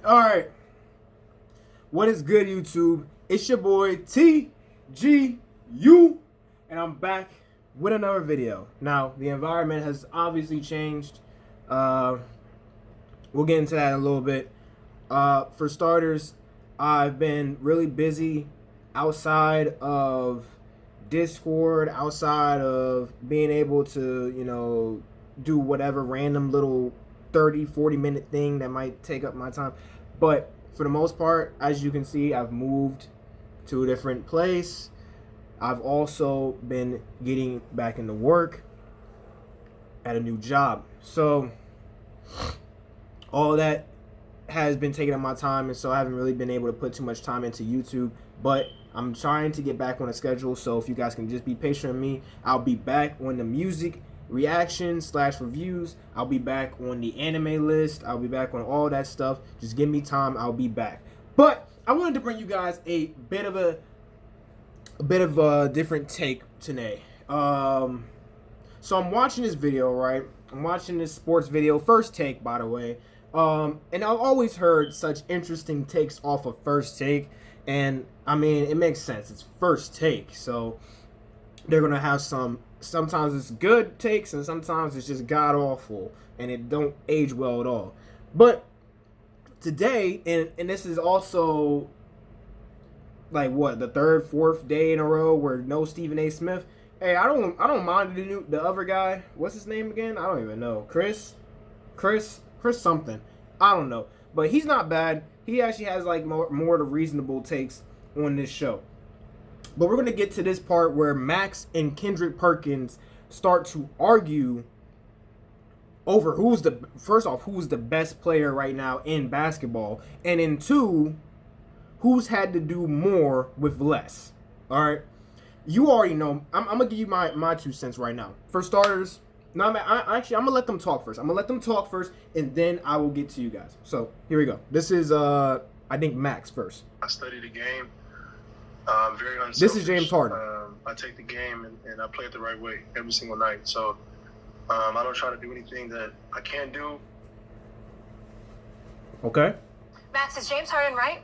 All right. What is good, YouTube? It's your boy TGU, and I'm back with another video. Now, the environment has obviously changed. We'll get into that in a little bit. For starters, I've been really busy outside of Discord, outside of being able to, do whatever random little 30-40 minute thing that might take up my time. But for the most part, as you can see, I've moved to a different place. I've also been getting back into work at a new job. So all that has been taking up my time, and so I haven't really been able to put too much time into YouTube. But I'm trying to get back on a schedule, so if you guys can just be patient with me, I'll be back on the music reactions / reviews. I'll be back on the anime list. I'll be back on all that stuff. Just give me time. I'll be back. But I wanted to bring you guys a bit of a different take today. So I'm watching this video, right? I'm watching this sports video. First Take, by the way. And I've always heard such interesting takes off of First Take. And, I mean, it makes sense. It's First Take. So they're going to have sometimes it's good takes, and sometimes it's just god-awful. And it don't age well at all. But today, and this is also, like, what, the third, fourth day in a row where no Stephen A. Smith. Hey, I don't mind the other guy. What's his name again? I don't even know. Chris something. I don't know. But he's not bad. He actually has like more of the reasonable takes on this show. But we're going to get to this part where Max and Kendrick Perkins start to argue over who's the best player right now in basketball, and in two, who's had to do more with less. All right. You already know. I'm going to give you my 2 cents right now. For starters, no, I'm going to let them talk first. And then I will get to you guys. So, here we go. This is, I think, Max first. I study the game. Very unselfish. This is James Harden. I take the game and I play it the right way every single night. So, I don't try to do anything that I can't do. Okay. Max, is James Harden right?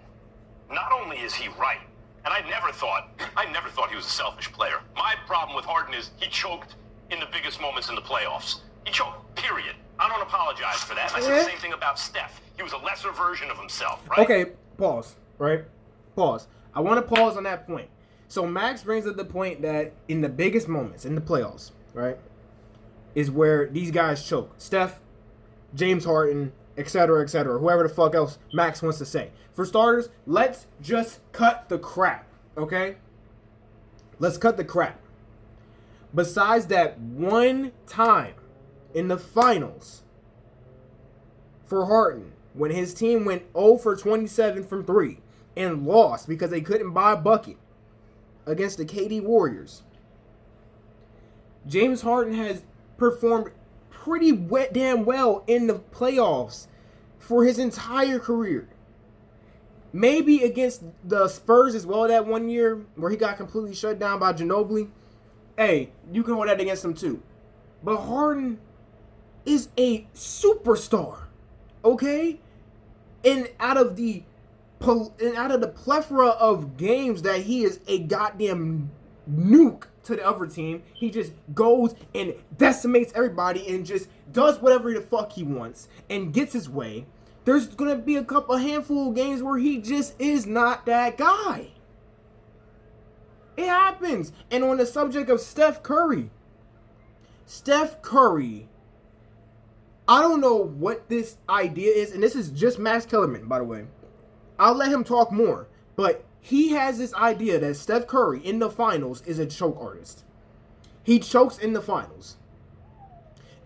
Not only is he right, and I never thought he was a selfish player. My problem with Harden is he choked in the biggest moments in the playoffs. He choked, period. I don't apologize for that. I said the same thing about Steph. He was a lesser version of himself, right? Okay, pause, right? Pause. I want to pause on that point. So Max brings up the point that in the biggest moments in the playoffs, right, is where these guys choke. Steph, James Harden, etc., whoever the fuck else Max wants to say. For starters, let's just cut the crap, okay? Let's cut the crap. Besides that one time in the finals for Harden, when his team went 0 for 27 from 3 and lost because they couldn't buy a bucket against the KD Warriors, James Harden has performed pretty damn well in the playoffs for his entire career. Maybe against the Spurs as well that one year where he got completely shut down by Ginobili. Hey, you can hold that against him too. But Harden is a superstar, okay? And out of the plethora of games that he is a goddamn nuke to the other team, he just goes and decimates everybody and just does whatever the fuck he wants and gets his way. There's going to be a handful of games where he just is not that guy. It happens. And on the subject of Steph Curry, I don't know what this idea is, and this is just Max Kellerman, by the way. I'll let him talk more, but he has this idea that Steph Curry in the finals is a choke artist. He chokes in the finals.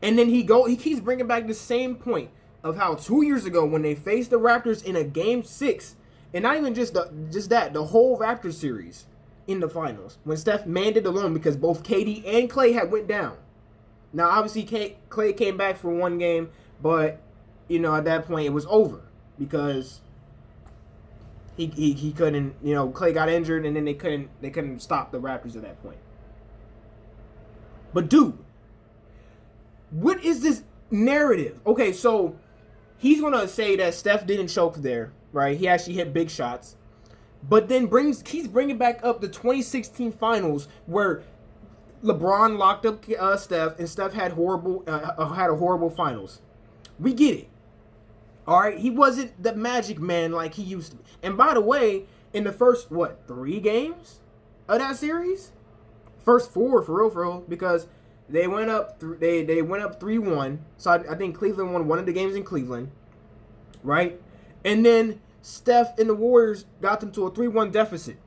And then he keeps bringing back the same point of how 2 years ago when they faced the Raptors in a Game 6, and not even just the whole Raptors series in the finals, when Steph manned it alone because both KD and Clay had went down. Now, obviously, Clay came back for one game, but, at that point, it was over because he couldn't, Clay got injured, and then they couldn't stop the Raptors at that point. But, dude, what is this narrative? Okay, so he's going to say that Steph didn't choke there, right? He actually hit big shots. But then he's bringing back up the 2016 finals where LeBron locked up Steph, and Steph had a horrible finals. We get it. All right, he wasn't the Magic Man like he used to be. And by the way, in the first 3 games of that series, first 4 for real, because they went up they went up 3-1. So I think Cleveland won one of the games in Cleveland, right? And then Steph and the Warriors got them to a 3-1 deficit.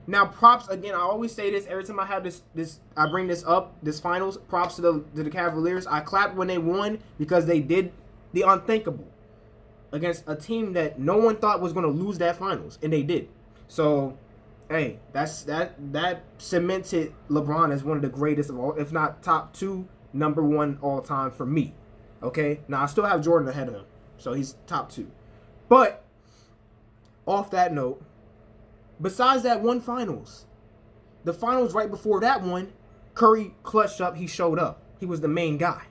Now, props again. I always say this every time I have this. I bring this up. This finals. Props to the Cavaliers. I clapped when they won because they did the unthinkable against a team that no one thought was going to lose that finals, and they did. So, hey, that cemented LeBron as one of the greatest of all, if not top 2, number 1 all time for me. Okay. Now I still have Jordan ahead of him, so he's top 2. But off that note. Besides that one finals, the finals right before that one, Curry clutched up. He showed up. He was the main guy.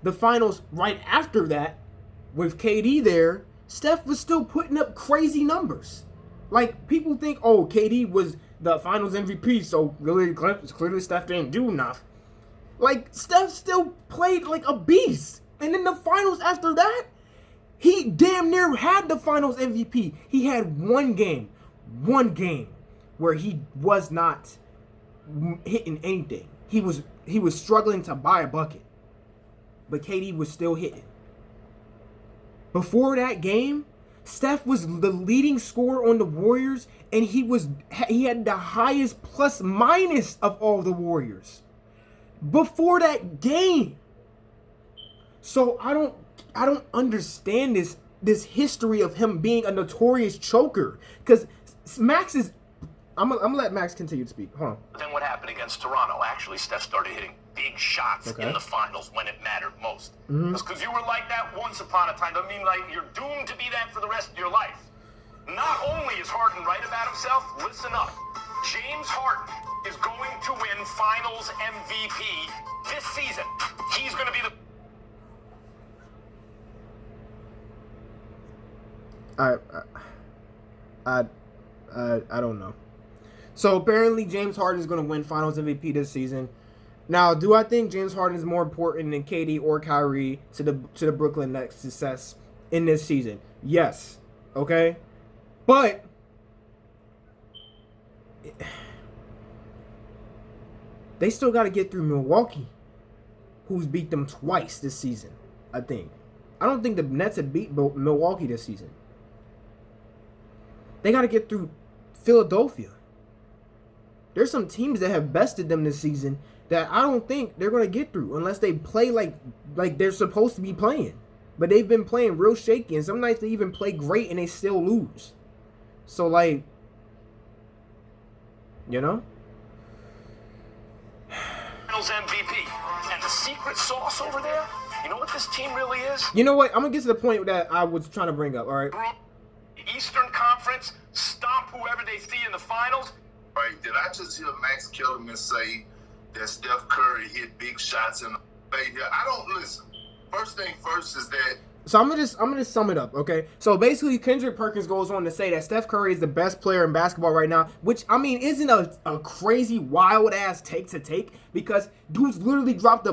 The finals right after that, with KD there, Steph was still putting up crazy numbers. Like, people think, oh, KD was the finals MVP, so clearly Steph didn't do enough. Like, Steph still played like a beast. And in the finals after that, he damn near had the finals MVP. He had one game where he was not hitting anything. He was struggling to buy a bucket, but KD was still hitting. Before that game, Steph was the leading scorer on the Warriors, and he had the highest plus minus of all the Warriors before that game. So I don't understand this history of him being a notorious choker, because Max is. I'm gonna let Max continue to speak. Hold on. But then what happened against Toronto? Actually, Steph started hitting big shots in the finals when it mattered most. Because you were like that once upon a time. I mean, like, you're doomed to be that for the rest of your life. Not only is Harden right about himself, listen up. James Harden is going to win Finals MVP this season. He's going to be the. I don't know. So apparently James Harden is going to win Finals MVP this season. Now, do I think James Harden is more important than KD or Kyrie to the Brooklyn Nets' success in this season? Yes. Okay? But they still got to get through Milwaukee, who's beat them twice this season, I think. I don't think the Nets have beat Milwaukee this season. They got to get through Philadelphia. There's some teams that have bested them this season that I don't think they're going to get through unless they play like they're supposed to be playing. But they've been playing real shaky, and some nights they even play great and they still lose. So, like, you know? Finals MVP. And the secret sauce over there, you know what this team really is? You know what? I'm going to get to the point that I was trying to bring up, all right? Eastern Conference, stomp whoever they see in the finals. Right, did I just hear Max Kellerman say that Steph Curry hit big shots in the face? I don't listen. First thing first is that. So I'm gonna sum it up, okay? So basically, Kendrick Perkins goes on to say that Steph Curry is the best player in basketball right now, which, I mean, isn't a crazy, wild-ass take to take, because dude's literally dropped the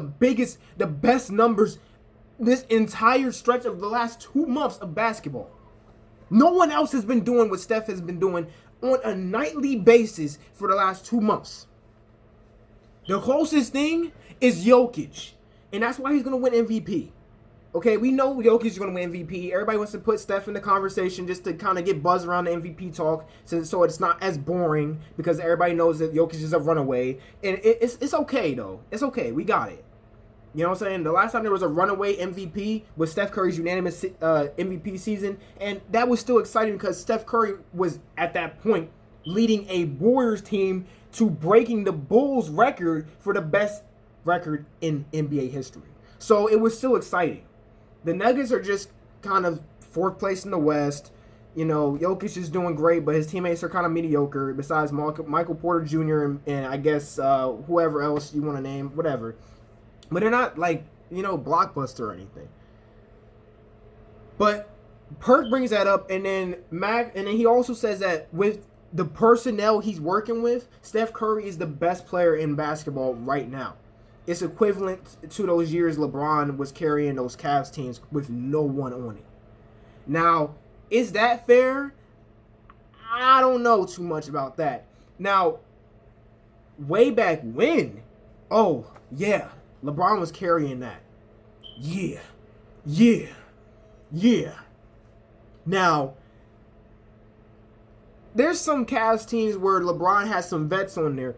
best numbers this entire stretch of the last 2 months of basketball. No one else has been doing what Steph has been doing on a nightly basis for the last 2 months. The closest thing is Jokic, and that's why he's going to win MVP. Okay, we know Jokic is going to win MVP. Everybody wants to put Steph in the conversation just to kind of get buzz around the MVP talk, so it's not as boring, because everybody knows that Jokic is a runaway. And it's okay, though. It's okay. We got it. You know what I'm saying? The last time there was a runaway MVP was Steph Curry's unanimous MVP season, and that was still exciting because Steph Curry was, at that point, leading a Warriors team to breaking the Bulls record for the best record in NBA history. So it was still exciting. The Nuggets are just kind of 4th place in the West. You know, Jokic is doing great, but his teammates are kind of mediocre, besides Michael Porter Jr. and I guess whoever else you want to name, whatever. But they're not, like, you know, blockbuster or anything. But Perk brings that up, and then he also says that with the personnel he's working with, Steph Curry is the best player in basketball right now. It's equivalent to those years LeBron was carrying those Cavs teams with no one on it. Now, is that fair? I don't know too much about that. Now, way back when, oh, yeah, LeBron was carrying that. Yeah. Now, there's some Cavs teams where LeBron has some vets on there,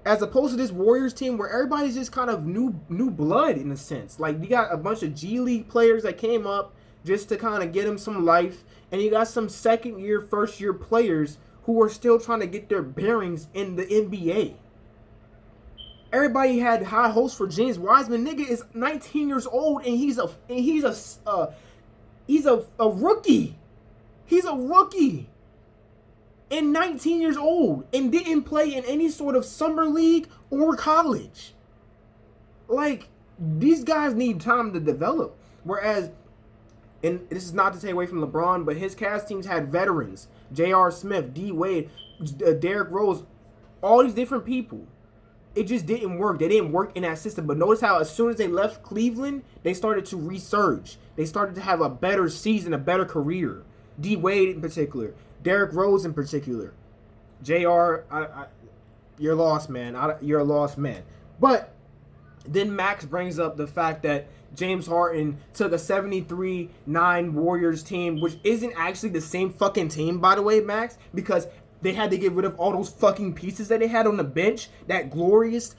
as opposed to this Warriors team where everybody's just kind of new blood in a sense. Like, you got a bunch of G League players that came up just to kind of get them some life, and you got some second-year, first-year players who are still trying to get their bearings in the NBA. Everybody had high hopes for James Wiseman. Nigga is 19 years old, and he's a rookie. He's a rookie. And 19 years old, and didn't play in any sort of summer league or college. Like, these guys need time to develop. Whereas, and this is not to take away from LeBron, but his Cavs teams had veterans. J.R. Smith, D. Wade, Derrick Rose, all these different people. It just didn't work. They didn't work in that system. But notice how as soon as they left Cleveland, they started to resurge. They started to have a better season, a better career. D. Wade in particular. Derrick Rose in particular. JR, you're lost, man. You're a lost man. But then Max brings up the fact that James Harden took a 73-9 Warriors team, which isn't actually the same fucking team, by the way, Max, because they had to get rid of all those fucking pieces that they had on the bench. That glorious,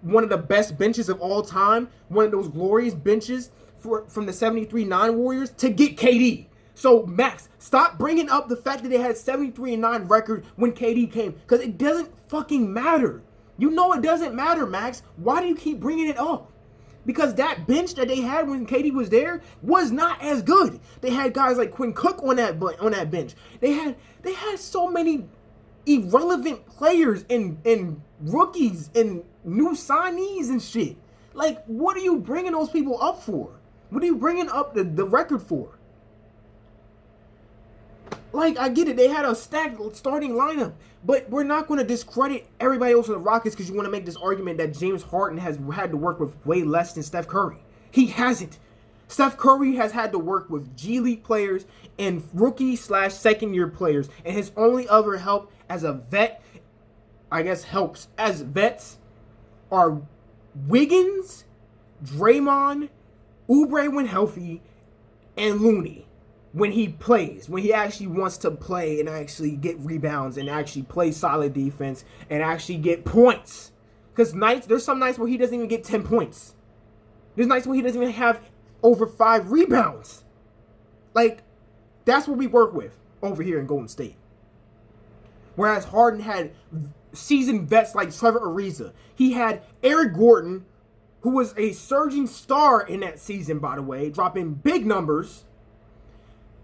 one of the best benches of all time, one of those glorious benches from the 73-9 Warriors to get KD. So, Max, stop bringing up the fact that they had a 73-9 record when KD came, because it doesn't fucking matter. You know it doesn't matter, Max. Why do you keep bringing it up? Because that bench that they had when KD was there was not as good. They had guys like Quinn Cook on that bench. They had so many irrelevant players and rookies and new signees and shit. Like, what are you bringing those people up for? What are you bringing up the record for? Like, I get it. They had a stacked starting lineup. But we're not going to discredit everybody else in the Rockets because you want to make this argument that James Harden has had to work with way less than Steph Curry. He hasn't. Steph Curry has had to work with G League players and rookie/second-year players. And his only other help as a vet, I guess helps as vets, are Wiggins, Draymond, Oubre when healthy, and Looney. When he plays, when he actually wants to play and actually get rebounds and actually play solid defense and actually get points. Because there's some nights where he doesn't even get 10 points. There's nights where he doesn't even have over 5 rebounds. Like, that's what we work with over here in Golden State. Whereas Harden had seasoned vets like Trevor Ariza. He had Eric Gordon, who was a surging star in that season, by the way, dropping big numbers.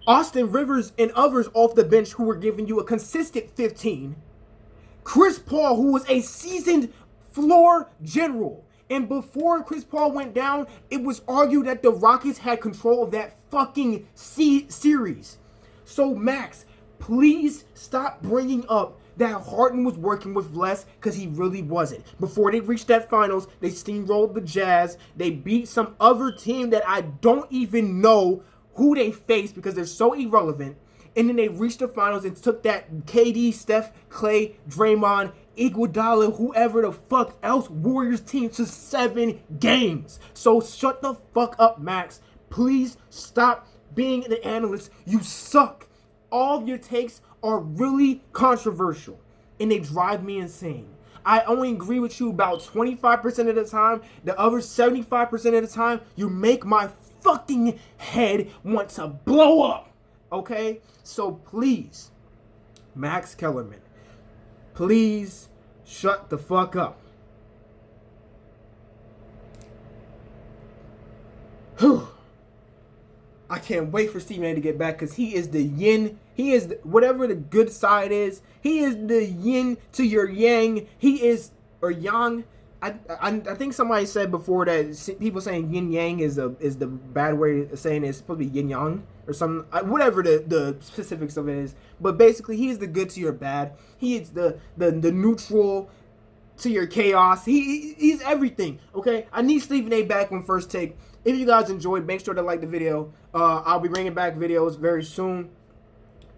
Austin Rivers and others off the bench who were giving you a consistent 15. Chris Paul, who was a seasoned floor general. And before Chris Paul went down, it was argued that the Rockets had control of that fucking series. So, Max, please stop bringing up that Harden was working with less, because he really wasn't. Before they reached that finals, they steamrolled the Jazz. They beat some other team that I don't even know who they faced because they're so irrelevant. And then they reached the finals and took that KD, Steph, Clay, Draymond, Iguodala, whoever the fuck else Warriors team to 7 games. So shut the fuck up, Max. Please stop being an analyst. You suck. All of your takes are really controversial and they drive me insane. I only agree with you about 25% of the time. The other 75% of the time, you make my fucking head want to blow up. Okay? So please, Max Kellerman, please shut the fuck up. Whew. I can't wait for Stephen A to get back because he is the yin. He is whatever the good side is. He is the yin to your yang. He is, or yang. I think somebody said before that people saying yin yang is the bad way of saying it. It's supposed to be yin yang or something, whatever the specifics of it is. But basically, he's the good to your bad. He is the neutral to your chaos. He's everything. Okay, I need Stephen A. back on First Take. If you guys enjoyed, make sure to like the video. I'll be bringing back videos very soon.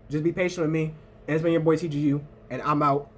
Just be patient with me. And it's been your boy TGU, and I'm out.